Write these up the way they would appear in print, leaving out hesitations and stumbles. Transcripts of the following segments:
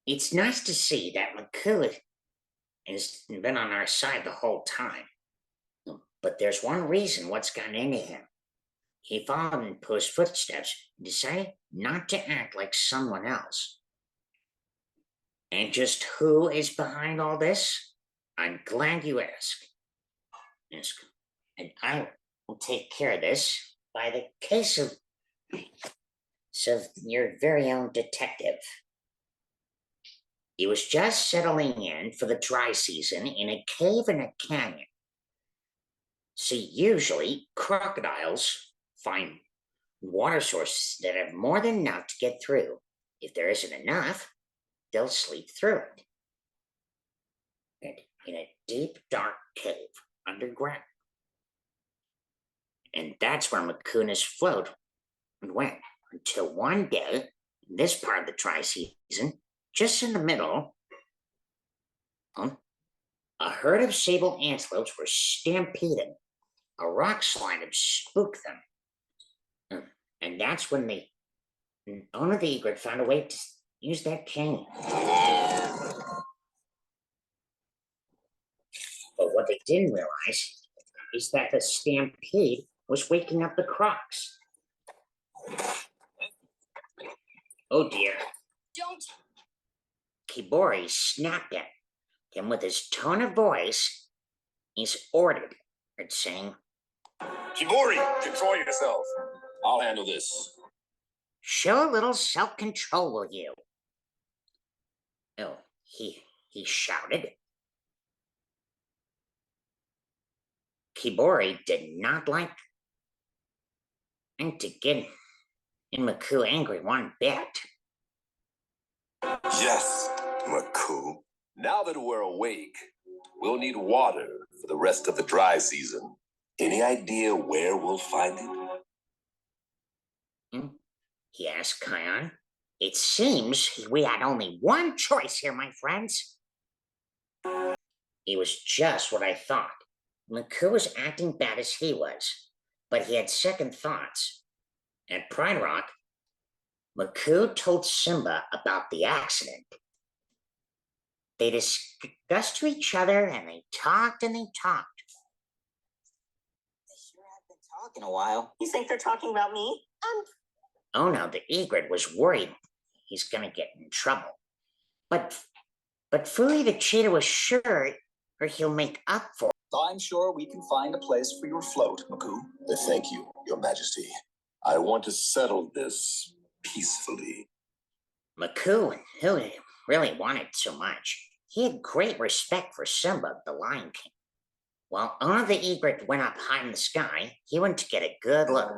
It's nice to see that Makuu has been on our side the whole time. But there's one reason what's gotten into him. He followed in Pooh's footsteps and decided not to act like someone else. And just who is behind all this? I'm glad you asked. And I will take care of this by the case of your very own detective. He was just settling in for the dry season in a cave in a canyon. See, usually crocodiles find water sources that have more than enough to get through. If there isn't enough, they'll sleep through it. And in a deep, dark cave underground. And that's where Makuna's float went until one day, in this part of the dry season, just in the middle, a herd of sable antelopes were stampeding. A rock slide had spooked them. And that's when the owner of the egret found a way to use that canyon. But what they didn't realize is that the stampede was waking up the crocs. Oh dear. Don't. Kibori snapped at him with his tone of voice. He's ordered, saying, Kibori, control yourself. I'll handle this. Show a little self-control, will you? Oh, he shouted. Kibori did not like to get Makuu angry one bit. Yes, Makuu. Now that we're awake, we'll need water for the rest of the dry season. Any idea where we'll find it? He asked Kion. It seems we had only one choice here, my friends. It was just what I thought. Makuu was acting bad as he was, but he had second thoughts. At Pride Rock, Makuu told Simba about the accident. They discussed to each other, and they talked and they talked. They sure have been talking a while. You think they're talking about me? Oh no, the egret was worried he's gonna get in trouble. But Fuli the cheetah was sure he'll make up for it. I'm sure we can find a place for your float, Makuu. Thank you, Your Majesty. I want to settle this peacefully. Makuu, who really wanted so much, he had great respect for Simba, the Lion King. While Owner the egret went up high in the sky, he went to get a good look.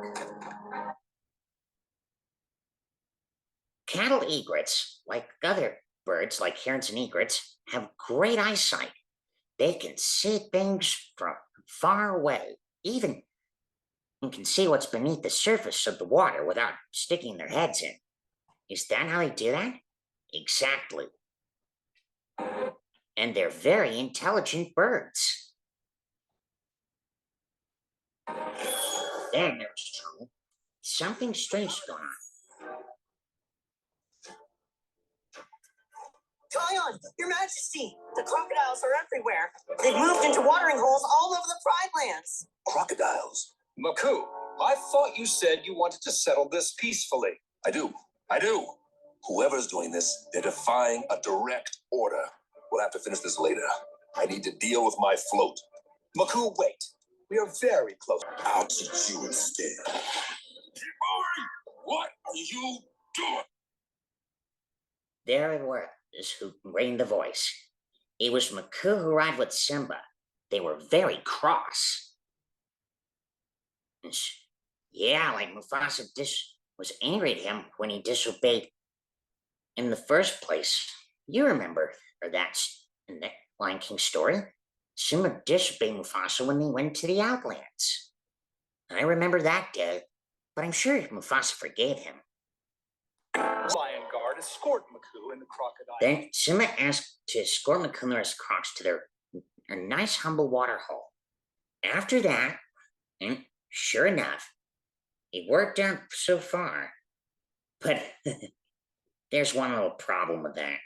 Cattle egrets, like other birds like herons and egrets, have great eyesight. They can see things from far away, even can see what's beneath the surface of the water without sticking their heads in. Is that how they do that? Exactly. And they're very intelligent birds. Then there was trouble. Something strange going on. Kion, Your Majesty, the crocodiles are everywhere. They've moved into watering holes all over the Pride Lands. Crocodiles? Makuu, I thought you said you wanted to settle this peacefully. I do. Whoever's doing this, they're defying a direct order. We'll have to finish this later. I need to deal with my float. Makuu, wait. We are very close. I'll teach you instead. Kibori, what are you doing? There it was who rained the voice. It was Makuu who arrived with Simba. They were very cross. Yeah, like Mufasa was angry at him when he disobeyed in the first place. You remember that in the Lion King story? Simba disobeyed Mufasa when they went to the Outlands. I remember that day, but I'm sure Mufasa forgave him. Lion Guard escort Makuu and the crocodile. Then Simba asked to escort Makuu and the crocs to their nice humble water hole. After that, and sure enough, it worked out so far. But there's one little problem with that.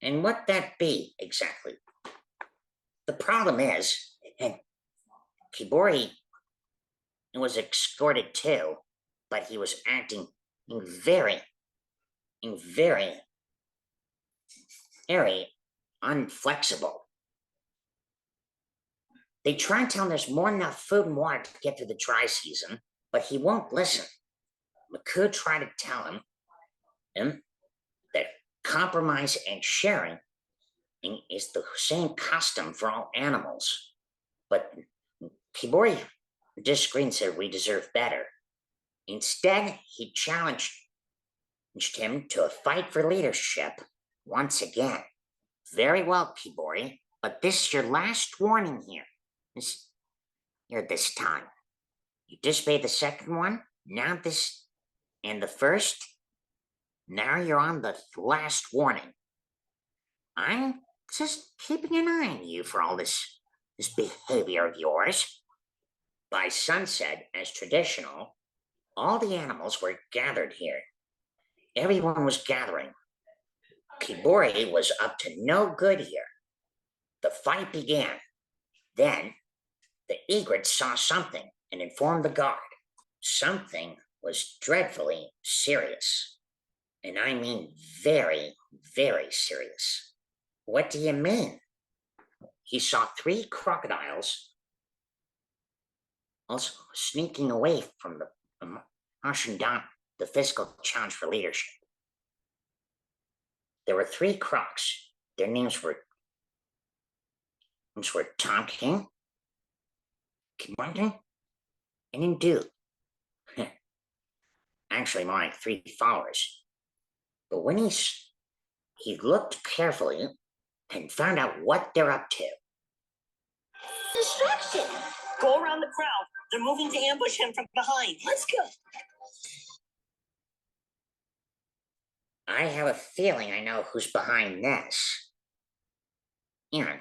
And what that be exactly? The problem is, and Kibori was escorted too, but he was acting very, very, very unflexible. They try and tell him there's more than enough food and water to get through the dry season, but he won't listen. Makuu tried to tell him that compromise and sharing is the same custom for all animals. But Kibori disagreed and said we deserve better. Instead, he challenged him to a fight for leadership once again. Very well, Kibori, but this is your last warning here. This time. You disobeyed the second one, now this, and the first. Now you're on the last warning. I'm just keeping an eye on you for all this behavior of yours. By sunset, as traditional, all the animals were gathered here. Everyone was gathering. Kibori was up to no good here. The fight began. Then, the egret saw something and informed the guard. Something was dreadfully serious. And I mean very, very serious. What do you mean? He saw 3 crocodiles also sneaking away from the marching down the physical challenge for leadership. There were 3 crocs. Their names were Tom King, Martin, and Indu. Actually, more like 3 followers. But when he looked carefully and found out what they're up to. Distraction! Go around the crowd. They're moving to ambush him from behind. Let's go. I have a feeling I know who's behind this. Yeah,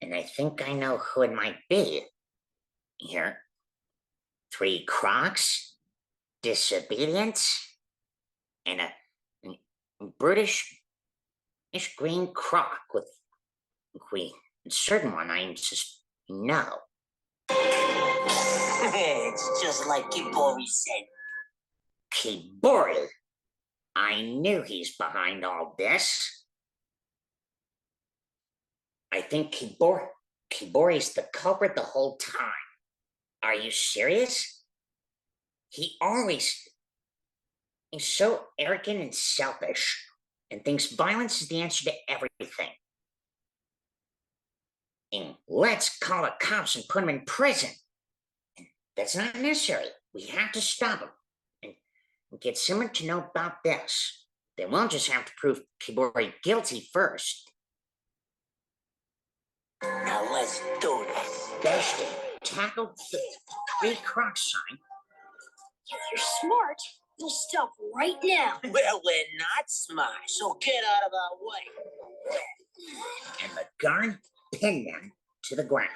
and I think I know who it might be. Here. 3 crocs, disobedience, and a brutish green croc with a certain one I just know. It's just like Kibori said. Kibori? I knew he's behind all this. I think Kibori's the culprit the whole time. Are you serious? He's so arrogant and selfish and thinks violence is the answer to everything. And let's call the cops and put him in prison. And that's not necessary. We have to stop him and get someone to know about this. Then we'll just have to prove Kibori guilty first. Now let's do this. Best tackled the 3 croc sign. If you're smart, you'll stop right now. Well, we're not smart, so get out of our way. And the guard pinned them to the ground.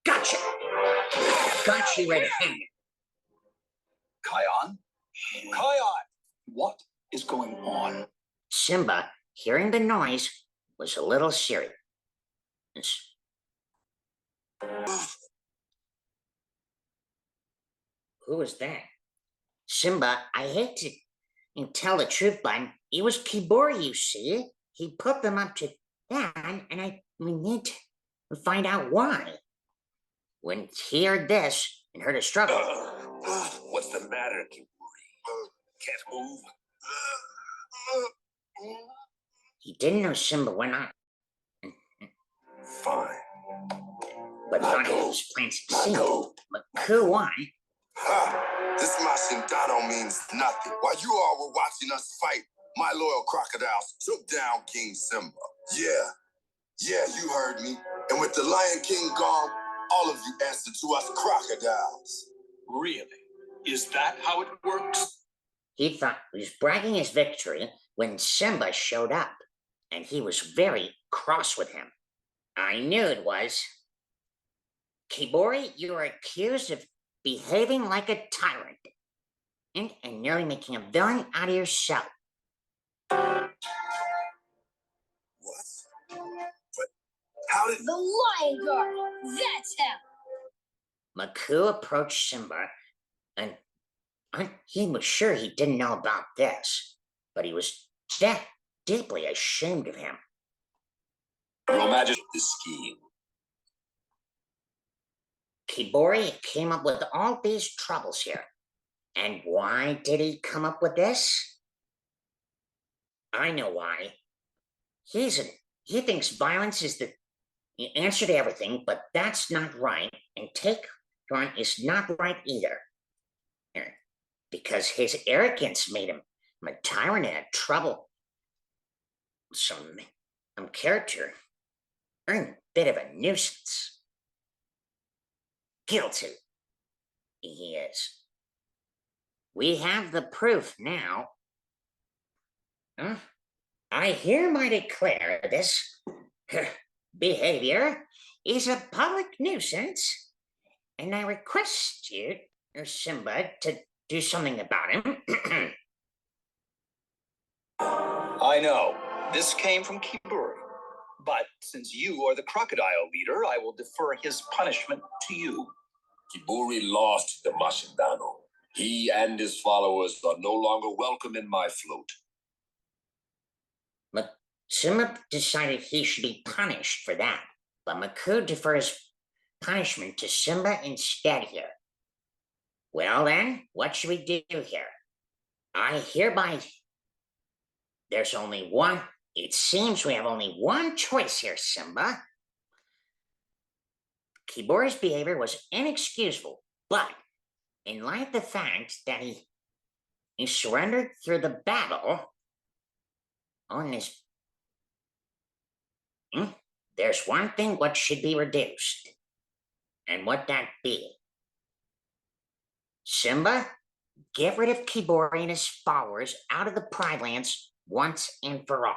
Gotcha! Got you red-handed. Kion? Kion! What is going on? Simba, hearing the noise, was a little serious. Who was that? Simba, I hate to tell the truth, but it was Kibori, you see. He put them up to that, and we need to find out why. When he heard this and heard a struggle. What's the matter, Kibori? Can't move? He didn't know Simba went on. Fine. But thought he was playing succeed. Makuu won. Ha! This Mashindano means nothing. While you all were watching us fight, my loyal crocodiles took down King Simba. Yeah, you heard me. And with the Lion King gone, all of you answer to us crocodiles. Really? Is that how it works? He thought he was bragging his victory when Simba showed up, and he was very cross with him. I knew it was. Kibori, you are accused of behaving like a tyrant. and nearly making a villain out of yourself. What? But how did... The Lion Guard. That's how. Makuu approached Simba, and he was sure he didn't know about this, but he was deeply ashamed of him. Your Majesty, this scheme. Kibori came up with all these troubles here. And why did he come up with this? I know why. He thinks violence is the answer to everything, but that's not right, and take on is not right either. Because his arrogance made him a tyrant and a trouble. Some character, a bit of a nuisance. Guilty. He is. We have the proof now. I hereby declare this behavior is a public nuisance, and I request you, Simba, to do something about him. I know. This came from Kiburi. But since you are the crocodile leader, I will defer his punishment to you. Kiburi lost the Mashindano. He and his followers are no longer welcome in my float. Simba decided he should be punished for that, but Makuu defers punishment to Simba instead here. Well then, what should we do here? I hereby... There's only one... It seems we have only one choice here, Simba. Kibori's behavior was inexcusable, but in light of the fact that he surrendered through the battle on this... There's one thing what should be reduced. And what that be? Simba, get rid of Kibori and his followers out of the Pride Lands once and for all.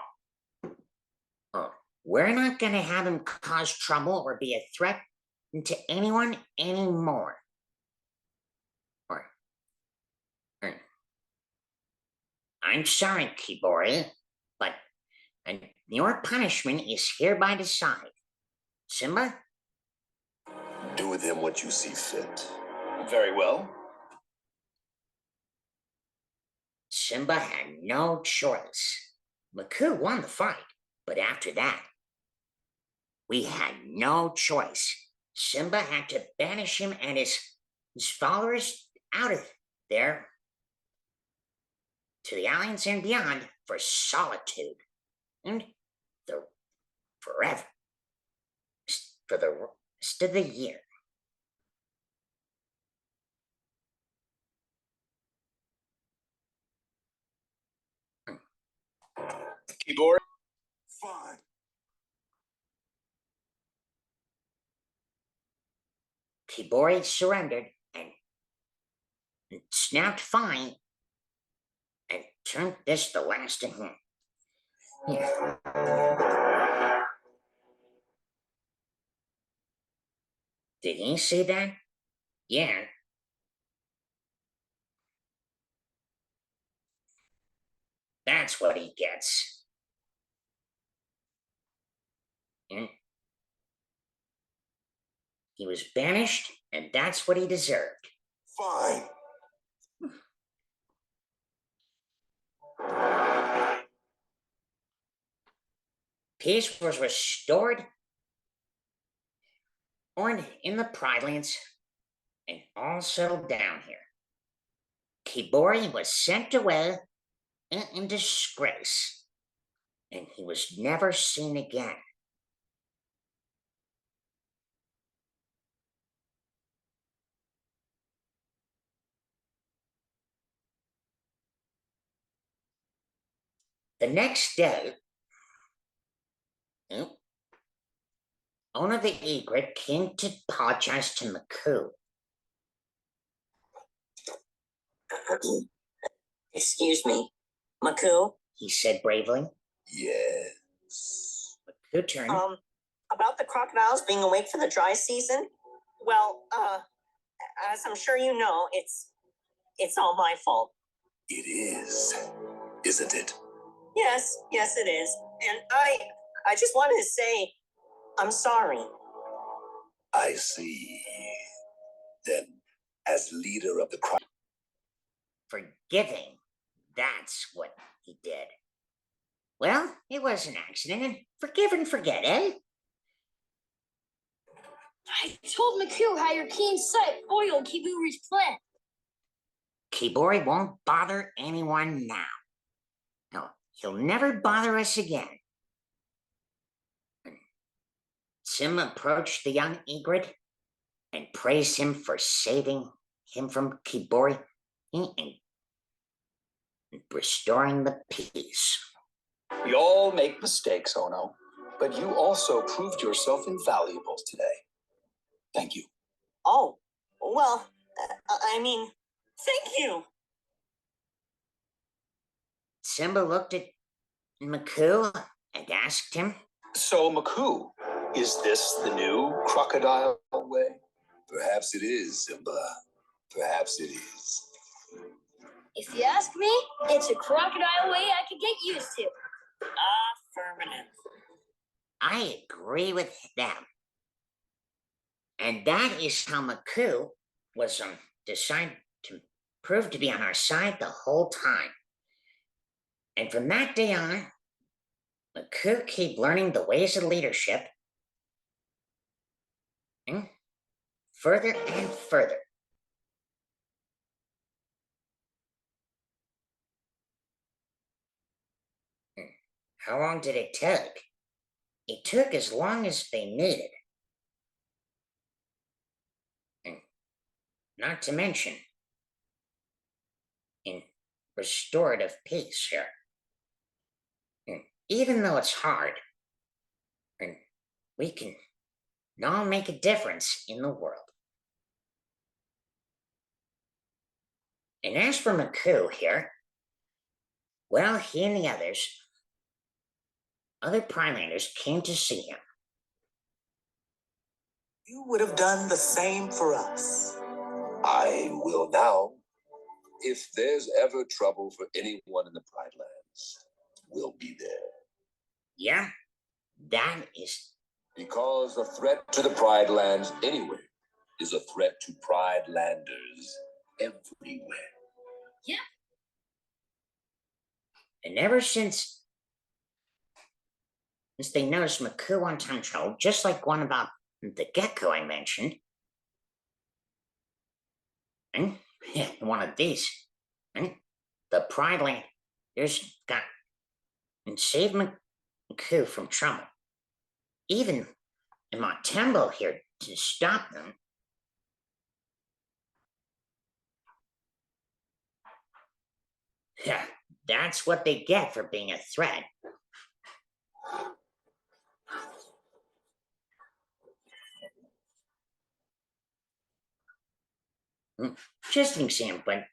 We're not going to have him cause trouble or be a threat to anyone anymore. I'm sorry, Kibori, but your punishment is hereby decided. Simba? Do with him what you see fit. Very well. Simba had no choice. Makuu won the fight, but after that, we had no choice. Simba had to banish him and his followers out of there to the islands and beyond for solitude and forever, for the rest of the year. Kibori? Fine. Kibori surrendered and snapped fine and turned this the last of him. Did he see that? Yeah. That's what he gets. And he was banished, and that's what he deserved. Fine. Peace was restored in the Pride Lands, and all settled down here. Kibori was sent away in disgrace, and he was never seen again. The next day, owner of the egret came to apologize to Makuu. Excuse me, Makuu? He said bravely. Yes. Makuu turned. About the crocodiles being awake for the dry season? Well, as I'm sure you know, it's It's all my fault. It is, isn't it? Yes, it is. And I just wanted to say, I'm sorry. I see. Then, as leader of the crowd, Forgiving, that's what he did. Well, it was an accident, and forgive and forget, eh? I told Makuu how your keen sight foiled Kiburi's plan. Kibori won't bother anyone now. No, he'll never bother us again. Sim approached the young egret and praised him for saving him from Kibori and restoring the peace. We all make mistakes, Ono, but you also proved yourself invaluable today. Thank you. Oh, well, I mean, thank you. Simba looked at Makuu and asked him, So, Makuu, is this the new crocodile way? perhaps it is, Simba. Perhaps it is. If you ask me, it's a crocodile way I could get used to. Affirmative. I agree with them. And that is how Makuu was decided to prove to be on our side the whole time. And from that day on, Makuu kept learning the ways of leadership further and further. How long did it take? It took as long as they needed. And not to mention, in restorative peace here. And even though it's hard, and we can all make a difference in the world. And as for Makuu here, well, he and the other Primelanders came to see him. You would have done the same for us. I will now. If there's ever trouble for anyone in the Pride Lands, we'll be there. Yeah, that is. Because a threat to the Pride Lands anywhere is a threat to Pride Landers everywhere. Yeah. And ever since they noticed Makuu on time travel, just like one about the gecko I mentioned, and one of these, and the Pride Landers got and saved Makuu from trouble. Even Matembo here to stop them. Yeah, that's what they get for being a threat. Just an example, but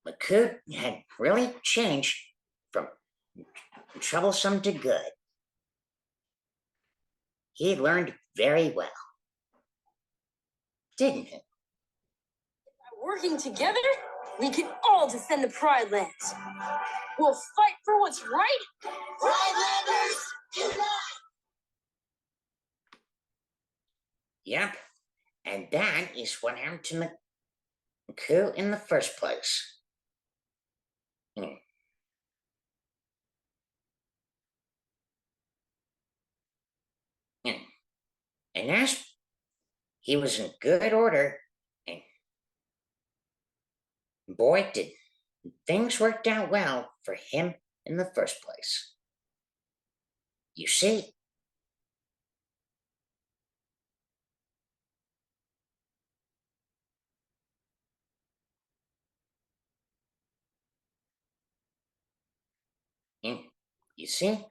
Makuu had really changed from troublesome to good. He learned very well, didn't he? By working together, we can all defend the Pride Lands. We'll fight for what's right. Pridelanders, unite! Yep, and that is what happened to Makuu in the first place. And as he was in good order, and boy, did things worked out well for him in the first place. You see, you see,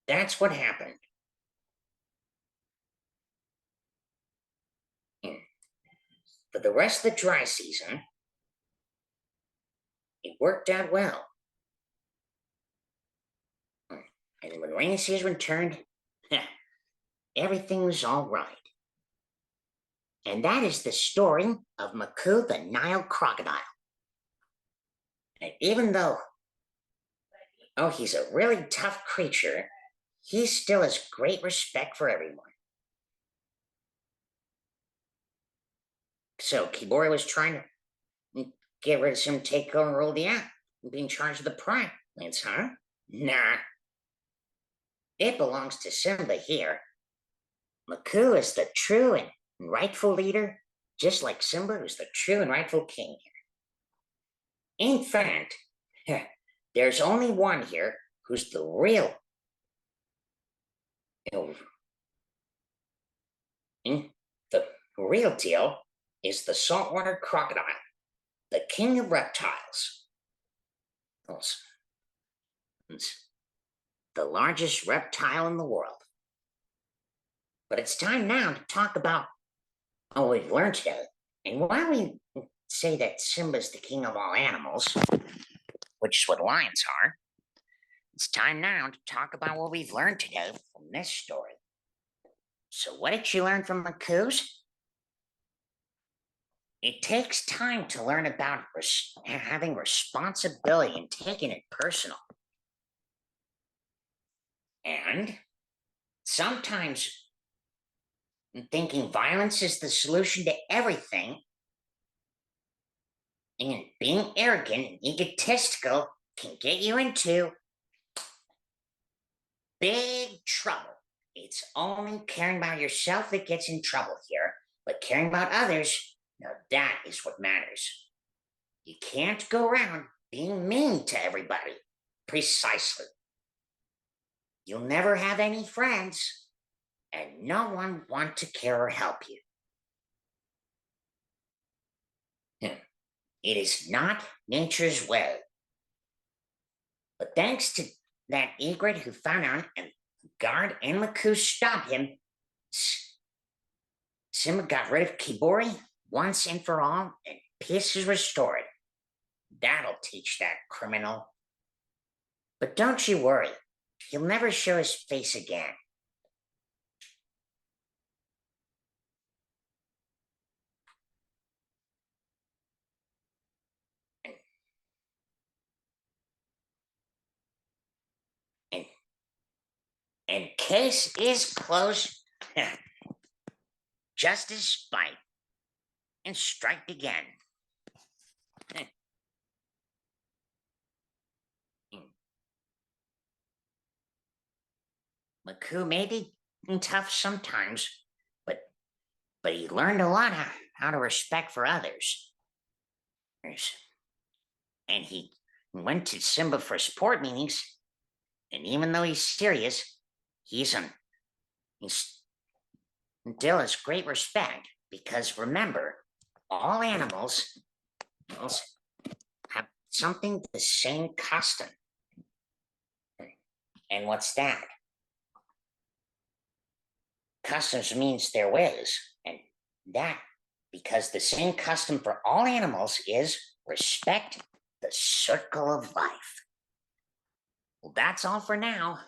that's what happened. For the rest of the dry season, it worked out well. And when rainy season returned, everything was all right. And that is the story of Makuu the Nile crocodile. And even though, he's a really tough creature, he still has great respect for everyone. So Kibori was trying to get rid of him, take over and rule the app, and be in charge of the prime lands, huh? Nah. It belongs to Simba here. Makuu is the true and rightful leader, just like Simba is the true and rightful king here. In fact, there's only one here who's the real. The real deal is the saltwater crocodile, the king of reptiles. It's the largest reptile in the world. But it's time now to talk about what we've learned today. And while we say that Simba's the king of all animals, which is what lions are, it's time now to talk about what we've learned today from this story. So what did you learn from Makuu's? It takes time to learn about having responsibility and taking it personal. And sometimes thinking violence is the solution to everything, and being arrogant and egotistical can get you into big trouble. It's only caring about yourself that gets in trouble here, but caring about others, now that is what matters. You can't go around being mean to everybody. Precisely. You'll never have any friends, and no one want to care or help you. It is not nature's way. But thanks to that egret who found out and Guard and Makuu stopped him, Simba got rid of Kibori once and for all, and peace is restored. That'll teach that criminal. But don't you worry, he'll never show his face again. And case is closed. Justice bite and strike again. Makuu may be tough sometimes, but he learned a lot how to respect for others. And he went to Simba for support meetings, and even though he's serious, he still has great respect, because remember, all animals have something the same custom. And what's that? Customs means their ways, and that because the same custom for all animals is respect the circle of life. Well, that's all for now.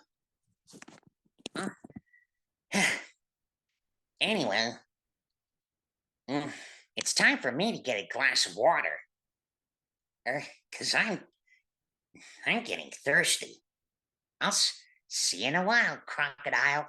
Anyway, it's time for me to get a glass of water. Because I'm getting thirsty. I'll see you in a while, crocodile.